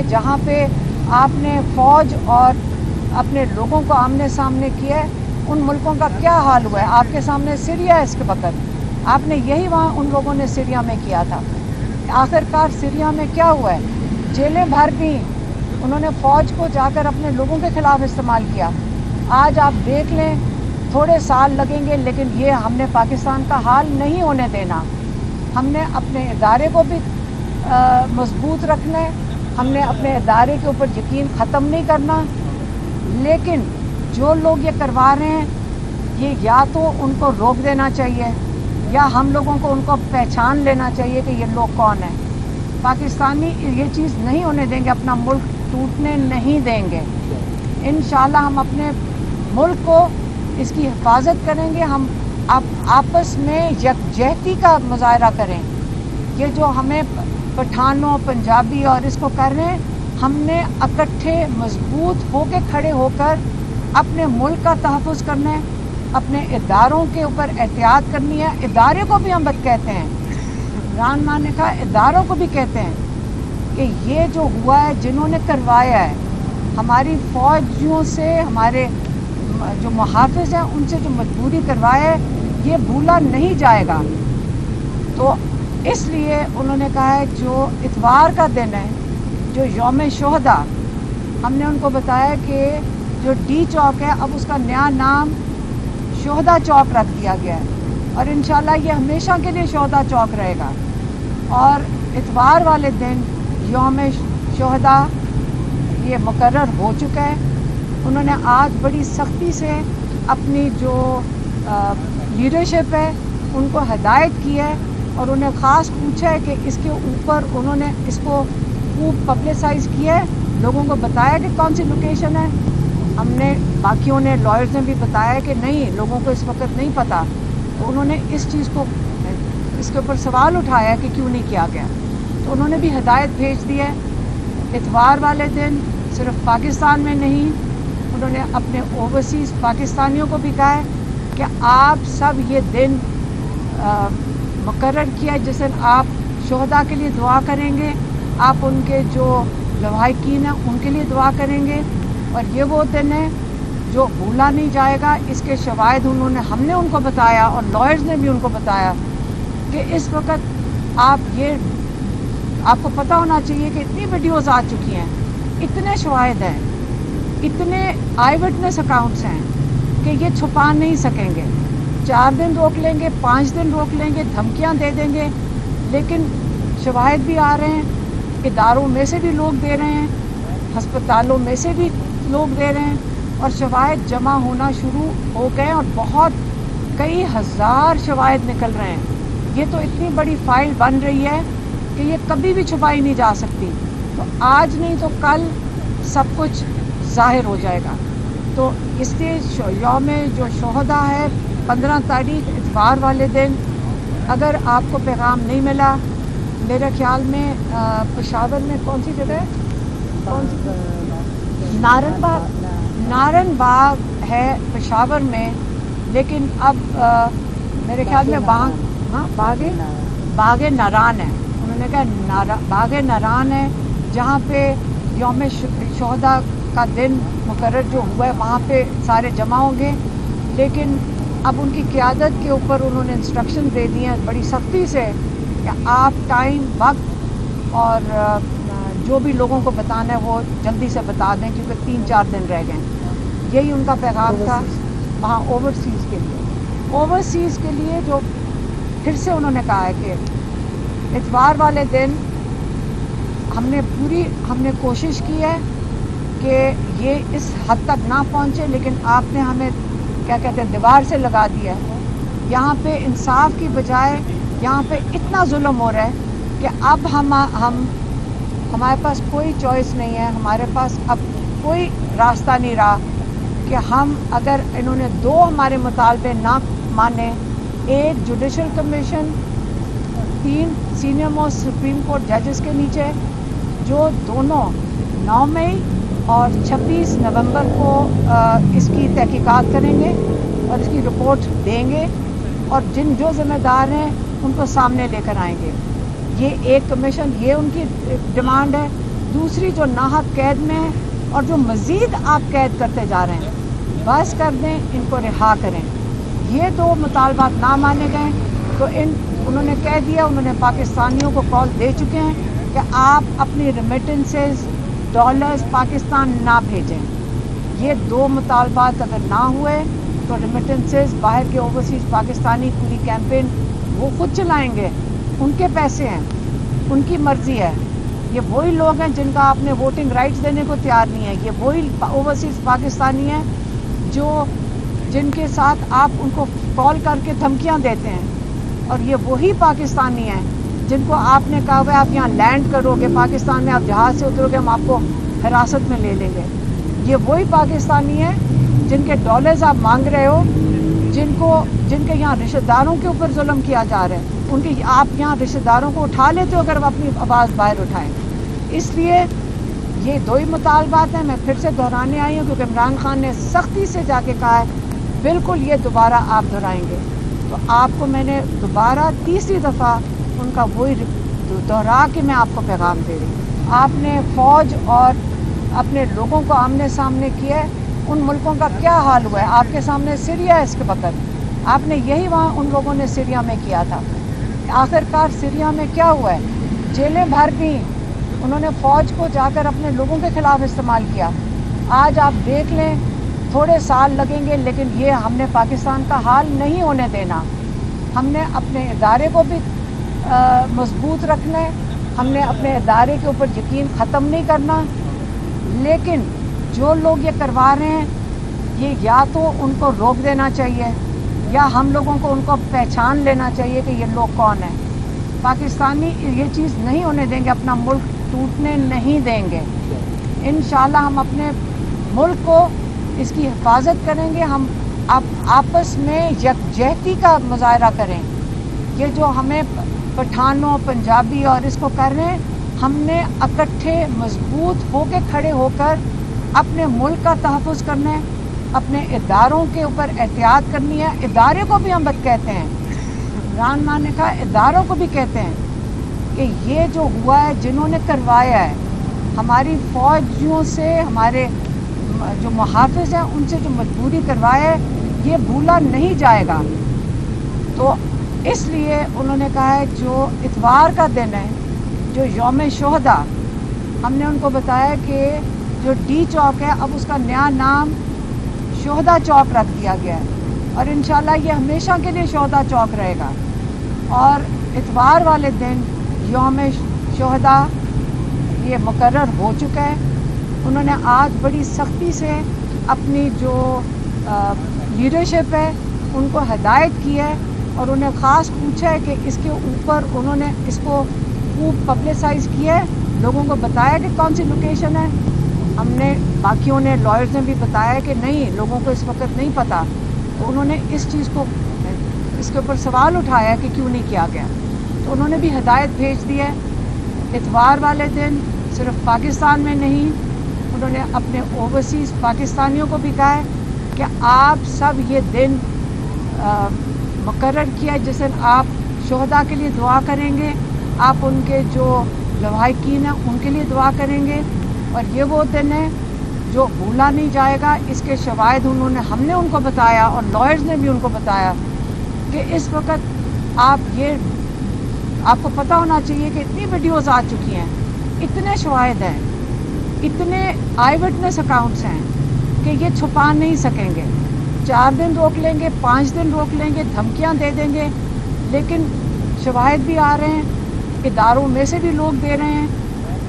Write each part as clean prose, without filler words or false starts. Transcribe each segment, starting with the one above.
जहाँ पे आपने फौज और अपने लोगों को आमने सामने किया है, उन मुल्कों का क्या हाल हुआ है? आपके सामने सीरिया है इसके वक्त, आपने यही वहाँ उन लोगों ने सीरिया में किया था। आखिरकार सीरिया में क्या हुआ है? जेलें भर दी, उन्होंने फ़ौज को जाकर अपने लोगों के ख़िलाफ़ इस्तेमाल किया। आज आप देख लें, थोड़े साल लगेंगे लेकिन ये हमने पाकिस्तान का हाल नहीं होने देना। हमने अपने इदारे को भी मजबूत रखना है, हमने अपने इदारे के ऊपर यकीन ख़त्म नहीं करना। लेकिन जो लोग ये करवा रहे हैं, ये या तो उनको रोक देना चाहिए या हम लोगों को उनको पहचान लेना चाहिए कि ये लोग कौन हैं। पाकिस्तानी ये चीज़ नहीं होने देंगे, अपना मुल्क टूटने नहीं देंगे। इंशाल्लाह हम अपने मुल्क को इसकी हिफाजत करेंगे। हम आपस में यकजहती का मुजाहरा करें। ये जो हमें पठानों, पंजाबी और इसको कर रहे हैं, हमने इकट्ठे मजबूत होके खड़े होकर अपने मुल्क का तहफ़्फ़ुज़ करना है, अपने इदारों के ऊपर एहतियात करनी है। इदारे को भी हम बद कहते हैं, इमरान खान ने कहा इदारों को भी कहते हैं कि ये जो हुआ है, जिन्होंने करवाया है, हमारी फ़ौजियों से, हमारे जो मुहाफ़िज़ हैं उनसे जो मजबूरी करवाया है, ये भूला नहीं जाएगा। तो इसलिए उन्होंने कहा है जो इतवार का दिन है, जो यौम शोहदा, हमने उनको बताया कि जो डी चौक है अब उसका नया नाम शोहदा चौक रख दिया गया है और इंशाल्लाह ये हमेशा के लिए शोहदा चौक रहेगा। और इतवार वाले दिन यौम शोहदा ये मुकर्रर हो चुका है। उन्होंने आज बड़ी सख्ती से अपनी जो लीडरशिप है उनको हिदायत की है और उन्हें ख़ास पूछा है कि इसके ऊपर उन्होंने इसको खूब पब्लिसाइज़ किया है, लोगों को बताया कि कौन सी लोकेशन है। हमने बाकियों ने, लॉयर्स ने भी बताया कि नहीं, लोगों को इस वक्त नहीं पता। तो उन्होंने इस चीज़ को, इसके ऊपर सवाल उठाया कि क्यों नहीं किया गया। तो उन्होंने भी हिदायत भेज दी है। इतवार वाले दिन सिर्फ पाकिस्तान में नहीं, उन्होंने अपने ओवरसीज़ पाकिस्तानियों को भी कहा है कि आप सब ये दिन मुकर्रर किया जिस दिन आप शोहदा के लिए दुआ करेंगे, आप उनके जो लवाहिकीन हैं उनके लिए दुआ करेंगे और ये वो दिन है जो भूला नहीं जाएगा। इसके शवाहिद हमने उनको बताया और लॉयर्स ने भी उनको बताया कि इस वक्त आपको पता होना चाहिए कि इतनी वीडियोज़ आ चुकी हैं, इतने शवाहिद हैं, इतने आई विटनेस अकाउंट्स हैं कि ये छुपा नहीं सकेंगे। 4 दिन रोक लेंगे, 5 दिन रोक लेंगे, धमकियां दे देंगे, लेकिन शवाहिद भी आ रहे हैं, इदारों में से भी लोग दे रहे हैं, हस्पतालों में से भी लोग दे रहे हैं और शवाहिद जमा होना शुरू हो गए और बहुत कई हज़ार शवाहिद निकल रहे हैं। ये तो इतनी बड़ी फाइल बन रही है कि ये कभी भी छुपाई नहीं जा सकती। तो आज नहीं तो कल सब कुछ ज़ाहिर हो जाएगा। तो इसलिए यौम जो शोहदा है 15 तारीख इतवार वाले दिन, अगर आपको पैगाम नहीं मिला, मेरे ख्याल में पेशावर में कौन सी जगह है, कौन सी, नारन बाग है पेशावर में, लेकिन अब मेरे ख्याल में बागे नारान है। उन्होंने कहा बागे नारान है जहाँ पे यौम शोहदा का दिन मुकर्रर जो हुआ है वहाँ पे सारे जमा होंगे। लेकिन अब उनकी क़यादत के ऊपर उन्होंने इंस्ट्रक्शन दे दिए हैं बड़ी सख्ती से कि आप टाइम, वक्त और जो भी लोगों को बताना है वो जल्दी से बता दें क्योंकि 3-4 दिन रह गए। यही उनका पैगाम था। वहाँ ओवरसीज़ के लिए जो फिर से उन्होंने कहा है कि इतवार वाले दिन हमने कोशिश की है कि ये इस हद तक ना पहुँचे, लेकिन आपने हमें क्या कहते हैं दीवार से लगा दिया है। यहाँ पे इंसाफ की बजाय यहाँ पे इतना जुल्म हो रहा है कि अब हमारे पास कोई चॉइस नहीं है, हमारे पास अब कोई रास्ता नहीं रहा कि हम, अगर इन्होंने 2 हमारे मुतालबे ना माने, 1 judicial commission, 3 senior most supreme court जजेस के नीचे, जो दोनों 9 मई और 26 नवंबर को इसकी तहकीकात करेंगे और इसकी रिपोर्ट देंगे और जो ज़िम्मेदार हैं उनको सामने लेकर आएंगे। ये एक कमीशन, ये उनकी डिमांड है। दूसरी जो नाहक कैद में है और जो मज़ीद आप कैद करते जा रहे हैं, बस कर दें, इनको रिहा करें। ये दो मुतालबात ना माने गए तो उन्होंने कह दिया, उन्होंने पाकिस्तानियों को कॉल दे चुके हैं कि आप अपनी रेमिटेंसेस डॉलर्स पाकिस्तान ना भेजें। ये दो मुतालबात अगर ना हुए तो रेमिटेंसेस बाहर के ओवरसीज़ पाकिस्तानी पूरी कैंपेन वो खुद चलाएंगे, उनके पैसे हैं, उनकी मर्ज़ी है। ये वही लोग हैं जिनका आपने वोटिंग राइट्स देने को तैयार नहीं है। ये वही ओवरसीज़ पाकिस्तानी हैं जिनके साथ आप उनको कॉल करके धमकियां देते हैं, और ये वही पाकिस्तानी हैं जिनको आपने कहा हुआ आप यहाँ लैंड करोगे पाकिस्तान में, आप जहाज़ से उतरोगे, हम आपको हिरासत में ले लेंगे। ये वही पाकिस्तानी हैं जिनके डॉलर्स आप मांग रहे हो, जिनके यहाँ रिश्तेदारों के ऊपर जुल्म किया जा रहा है। उनके आप यहाँ रिश्तेदारों को उठा लेते हो अगर आप अपनी आवाज़ बाहर उठाएं। इसलिए ये दो ही मुतालबात हैं। मैं फिर से दोहराने आई हूँ क्योंकि इमरान खान ने सख्ती से जाके कहा है बिल्कुल ये दोबारा आप दोहराएंगे, तो आपको मैंने दोबारा तीसरी दफ़ा उनका वही दोहरा के मैं आपको पैगाम दे रही हूँ। आपने फ़ौज और अपने लोगों को आमने सामने किया है, उन मुल्कों का क्या हाल हुआ है। आपके सामने सीरिया है इसके वक्त, आपने यही वहाँ उन लोगों ने सीरिया में किया था। आखिरकार सीरिया में क्या हुआ है, जेलें भर गई, उन्होंने फ़ौज को जाकर अपने लोगों के ख़िलाफ़ इस्तेमाल किया। आज आप देख लें, थोड़े साल लगेंगे लेकिन ये हमने पाकिस्तान का हाल नहीं होने देना। हमने अपने इदारे को भी मजबूत रखना है, हमने अपने इदारे के ऊपर यकीन ख़त्म नहीं करना। लेकिन जो लोग ये करवा रहे हैं, ये या तो उनको रोक देना चाहिए या हम लोगों को उनको पहचान लेना चाहिए कि ये लोग कौन हैं। पाकिस्तानी ये चीज़ नहीं होने देंगे, अपना मुल्क टूटने नहीं देंगे। इंशाल्लाह हम अपने मुल्क को इसकी हिफाजत करेंगे। हम आपस में यकजहती का मुजाहरा करें। ये जो हमें पठानों पंजाबी और इसको कर रहे हैं, हमने इकट्ठे मजबूत होके खड़े होकर अपने मुल्क का तहफ़्फ़ुज़ करना है, अपने इदारों के ऊपर एहतियात करनी है। इदारे को भी हम बद कहते हैं, इमरान खान ने कहा इदारों को भी कहते हैं कि ये जो हुआ है, जिन्होंने करवाया है, हमारी फ़ौजियों से, हमारे जो मुहाफ़िज़ हैं उनसे जो मजबूरी करवाया है, ये भूला नहीं जाएगा। तो इसलिए उन्होंने कहा है जो इतवार का दिन है, जो यौम शोहदा, हमने उनको बताया कि जो डी चौक है अब उसका नया नाम शोहदा चौक रख दिया गया है, और इंशाल्लाह ये हमेशा के लिए शोहदा चौक रहेगा। और इतवार वाले दिन यौम शोहदा ये मुकर्रर हो चुका है। उन्होंने आज बड़ी सख्ती से अपनी जो लीडरशिप है उनको हिदायत की है, और उन्हें ख़ास पूछा है कि इसके ऊपर उन्होंने इसको खूब पब्लिसाइज़ किया है, लोगों को बताया कि कौन सी लोकेशन है। हमने बाकियों ने, लॉयर्स ने भी बताया कि नहीं, लोगों को इस वक्त नहीं पता। तो उन्होंने इस चीज़ को, इसके ऊपर सवाल उठाया कि क्यों नहीं किया गया। तो उन्होंने भी हिदायत भेज दी है। इतवार वाले दिन सिर्फ पाकिस्तान में नहीं, उन्होंने अपने ओवरसीज़ पाकिस्तानियों को भी कहा है कि आप सब ये दिन मुकर्रर किया जिस दिन आप शोहदा के लिए दुआ करेंगे, आप उनके जो लवाहिकीन हैं उनके लिए दुआ करेंगे, और ये वो दिन है जो भूला नहीं जाएगा। इसके शवाहिद हमने उनको बताया, और लॉयर्स ने भी उनको बताया कि इस वक्त आपको पता होना चाहिए कि इतनी वीडियोज़ आ चुकी हैं, इतने शवाहिद हैं, इतने आई विटनेस अकाउंट्स हैं कि ये छुपा नहीं सकेंगे। 4 दिन रोक लेंगे, 5 दिन रोक लेंगे, धमकियां दे देंगे, लेकिन शवाहिद भी आ रहे हैं, इदारों में से भी लोग दे रहे हैं,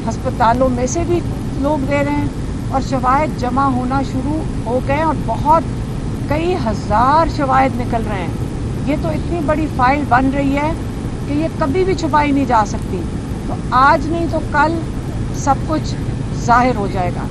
हस्पतालों में से भी लोग दे रहे हैं, और शवाहिद जमा होना शुरू हो गए, और बहुत कई हज़ार शवाहिद निकल रहे हैं। ये तो इतनी बड़ी फ़ाइल बन रही है कि ये कभी भी छुपाई नहीं जा सकती। तो आज नहीं तो कल सब कुछ ज़ाहिर हो जाएगा।